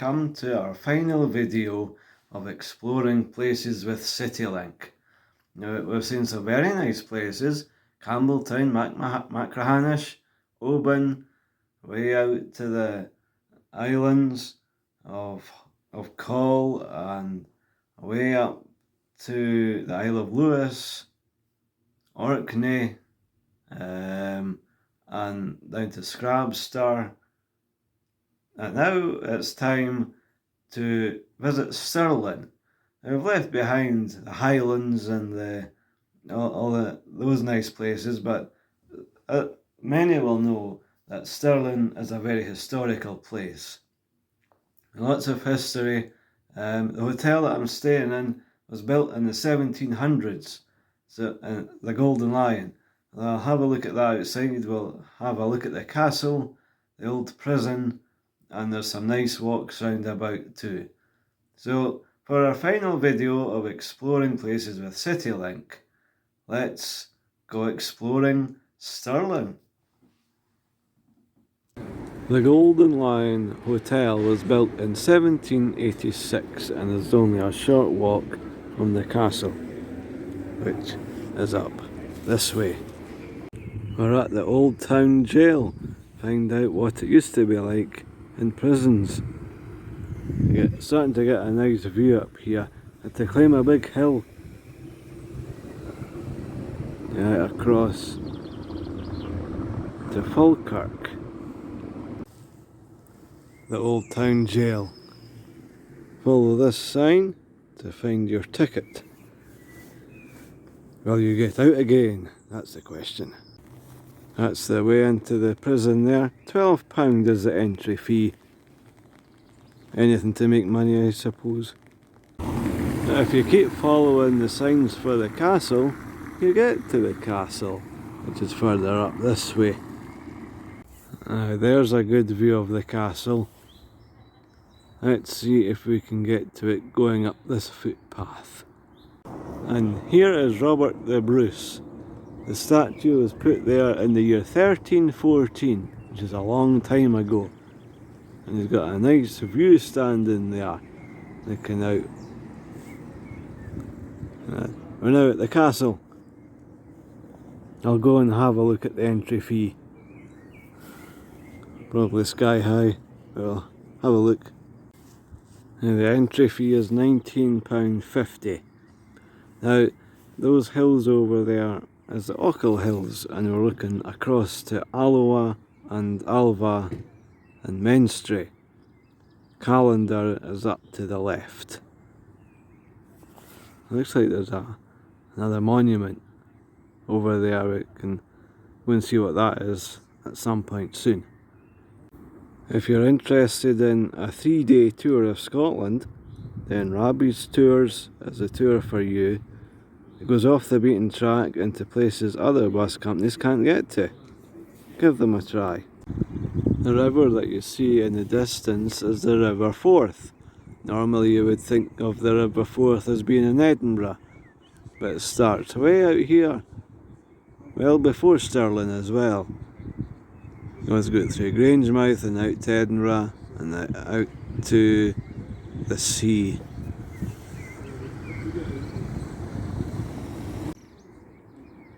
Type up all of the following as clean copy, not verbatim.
come to our final video of exploring places with Citylink. Now, we've seen some very nice places: Campbelltown, Machrihanish, Oban, way out to the islands of Coll, and way up to the Isle of Lewis, Orkney, and down to Scrabstar. And now it's time to visit Stirling. Now, we've left behind the Highlands and those nice places, but many will know that Stirling is a very historical place. Lots of history. The hotel that I'm staying in was built in the 1700s, so the Golden Lion. I'll have a look at that outside. We'll have a look at the castle, the old prison, and there's some nice walks round about too. So for our final video of exploring places with Citylink, let's go exploring Stirling. The Golden Lion Hotel was built in 1786 and is only a short walk from the castle, which is up this way. We're at the Old Town Jail. Find out what it used to be like in prisons. Starting to get a nice view up here. Had to climb a big hill across to Falkirk. The Old Town Jail. Follow this sign to find your ticket. Will you get out again? That's the question. That's the way into the prison there. £12 is the entry fee. Anything to make money, I suppose. Now, if you keep following the signs for the castle, you get to the castle, which is further up this way. Now, there's a good view of the castle. Let's see if we can get to it going up this footpath. And here is Robert the Bruce. The statue was put there in the year 1314, which is a long time ago. And he's got a nice view standing there, looking out. We're now at the castle. I'll go and have a look at the entry fee. Probably sky high, but I'll have a look. And the entry fee is £19.50. Now, those hills over there is the Ochil Hills, and we're looking across to Alloa and Alva and Menstrie. Callander is up to the left. Looks like there's another monument over there. We can go and see what that is at some point soon. If you're interested in a 3-day tour of Scotland, then Rabbie's Tours is a tour for you. It goes off the beaten track into places other bus companies can't get to. Give them a try. The river that you see in the distance is the River Forth. Normally you would think of the River Forth as being in Edinburgh, but it starts way out here, well before Stirling as well. It goes through Grangemouth and out to Edinburgh and out to the sea.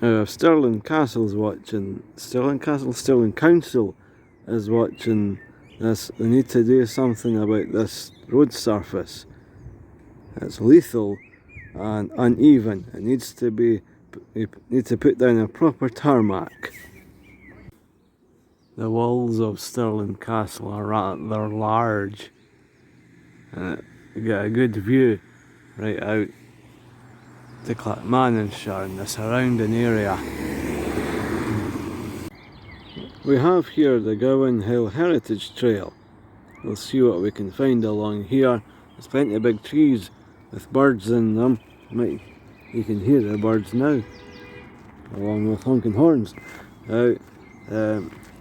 Now, if Stirling Council is watching this, they need to do something about this road surface. It's lethal and uneven. It needs to be, you need to put down a proper tarmac. The walls of Stirling Castle are rather large, and you get a good view right out to Clackmannanshire and the surrounding area. We have here the Gowan Hill Heritage Trail. We'll see what we can find along here. There's plenty of big trees with birds in them. You can hear the birds now, along with honking horns. Now,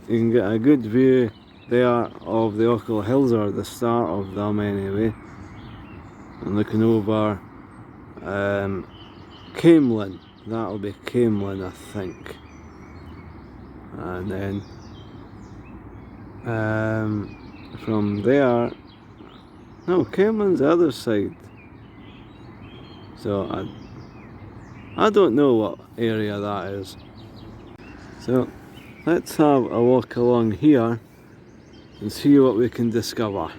you can get a good view there of the Ochil Hills, or the start of them anyway. And looking over Camelin, that'll be Camelin, I think. And then from there No, Cameron's the other side. So I don't know what area that is. So let's have a walk along here and see what we can discover.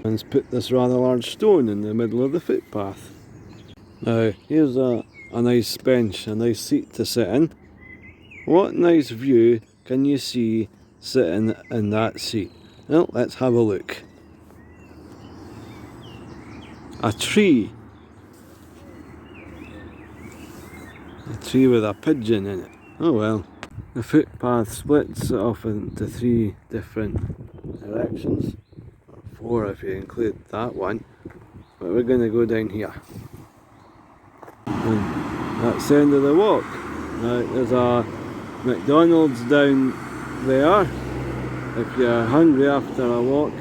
Let's put this rather large stone in the middle of the footpath. Now here's a nice bench, a nice seat to sit in. What nice view can you see sitting in that seat? Well, let's have a look. A tree. A tree with a pigeon in it. Oh well. The footpath splits off into 3 different directions. Or 4 if you include that one. But we're going to go down here. And that's the end of the walk. Now there's a McDonald's down there if you're hungry after a walk,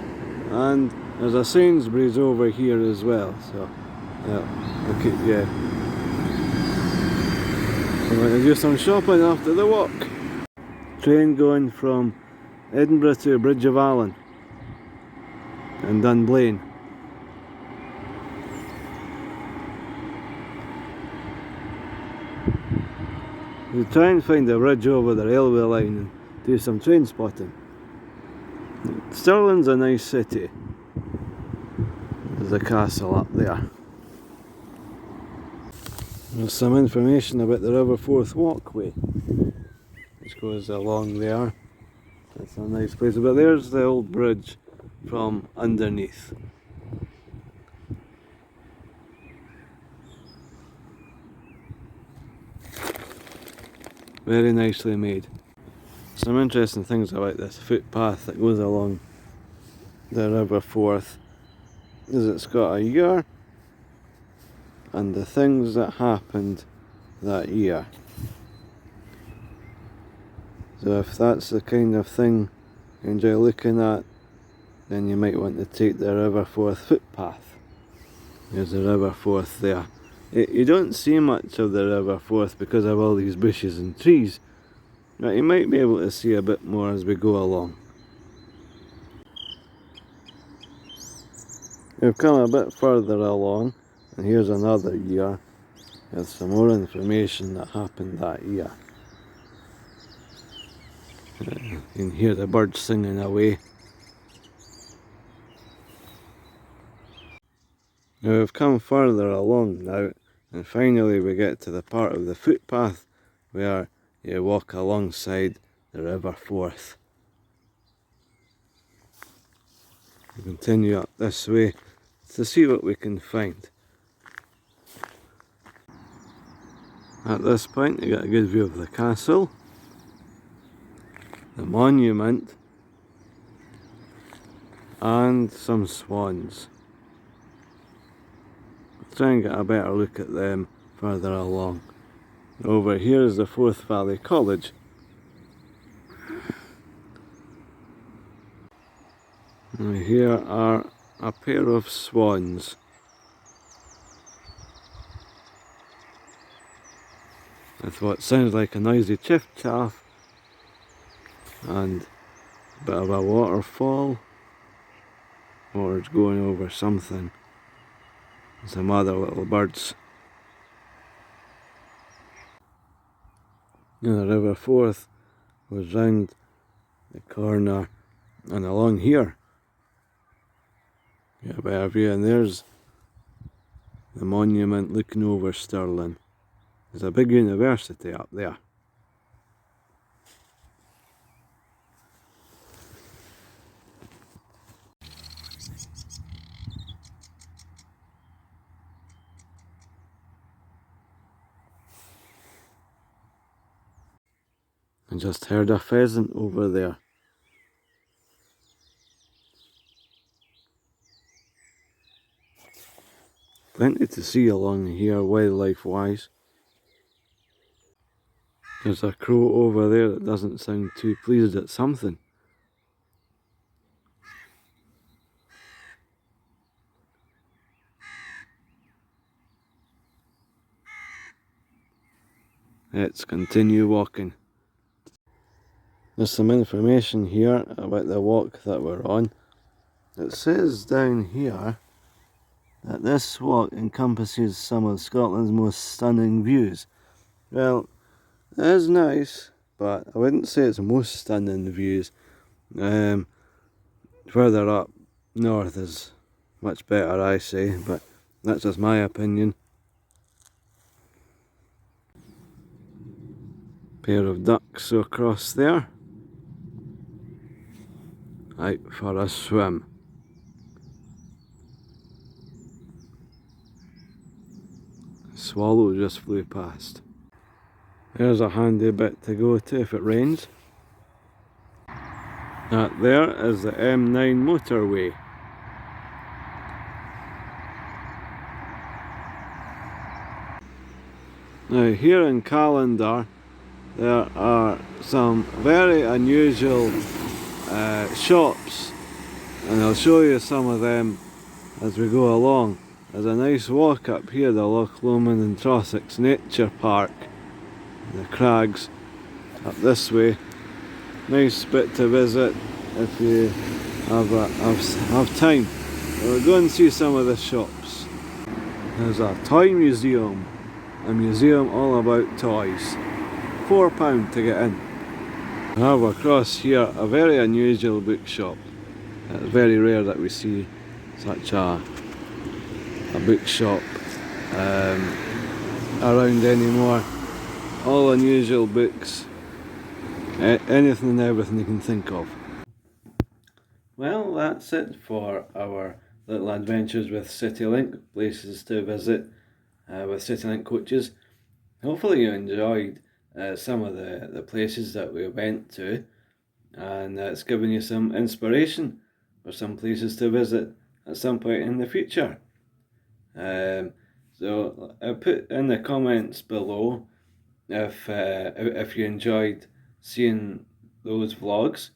and there's a Sainsbury's over here as well, so yeah, look at you. I'm going to do some shopping after the walk. Train going from Edinburgh to Bridge of Allen and Dunblane. We try and find a bridge over the railway line and do some train spotting. Stirling's a nice city. There's a castle up there. There's some information about the Riverforth walkway, which goes along there. It's a nice place, but there's the old bridge from underneath. Very nicely made. Some interesting things about this footpath that goes along the Riverforth is it's got a year and the things that happened that year. So if that's the kind of thing you enjoy looking at, then you might want to take the Riverforth footpath. There's the Riverforth there. You don't see much of the Riverforth because of all these bushes and trees, but you might be able to see a bit more as we go along. We've come a bit further along, and here's another year with some more information that happened that year. You can hear the birds singing away. Now we've come further along now, and finally we get to the part of the footpath where you walk alongside the Riverforth. We continue up this way to see what we can find. At this point you get a good view of the castle, the monument, and some swans. I'll try and get a better look at them further along. Over here is the Forth Valley College. And here are a pair of swans. With what sounds like a noisy chiff-chaff and a bit of a waterfall, or it's going over something. Some other little birds. The Riverforth goes round the corner and along here. Get a better view, and there's the monument looking over Stirling. There's a big university up there. I just heard a pheasant over there. Plenty to see along here wildlife wise. There's a crow over there that doesn't sound too pleased at something. Let's continue walking. There's some information here about the walk that we're on. It says down here that this walk encompasses some of Scotland's most stunning views. Well, it is nice, but I wouldn't say it's most stunning views. Further up north is much better, I say, but that's just my opinion. Pair of ducks across there, out for a swim. Swallow just flew past. There's a handy bit to go to if it rains. That there is the M9 motorway. Now here in Callander there are some very unusual shops, and I'll show you some of them as we go along. There's a nice walk up here, the Loch Lomond and Trossachs Nature Park, the crags up this way. Nice bit to visit if you have time. We'll go and see some of the shops. There's a toy museum, a museum all about toys. £4 to get in. I have across here a very unusual bookshop. It's very rare that we see such a bookshop around anymore. All unusual books, anything and everything you can think of. Well, that's it for our little adventures with Citylink, places to visit with Citylink coaches. Hopefully you enjoyed some of the places that we went to, and it's given you some inspiration for some places to visit at some point in the future. So put in the comments below if you enjoyed seeing those vlogs,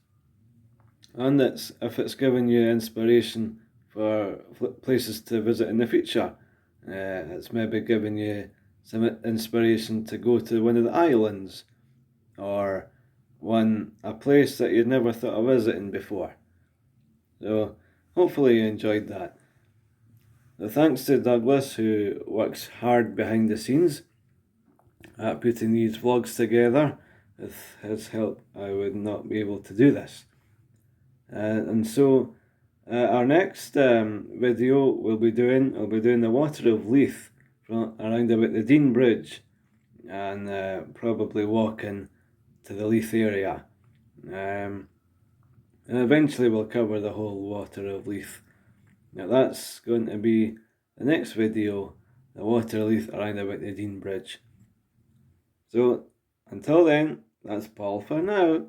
and if it's given you inspiration for places to visit in the future. It's maybe giving you some inspiration to go to one of the islands, or a place that you'd never thought of visiting before. So hopefully you enjoyed that. So thanks to Douglas, who works hard behind the scenes at putting these vlogs together. With his help I would not be able to do this. And so our next video I'll be doing the water of Leith from around about the Dean Bridge, and probably walking to the Leith area. And eventually we'll cover the whole water of Leith. Now that's going to be the next video, the water of Leith around about the Dean Bridge. So until then, that's Paul for now.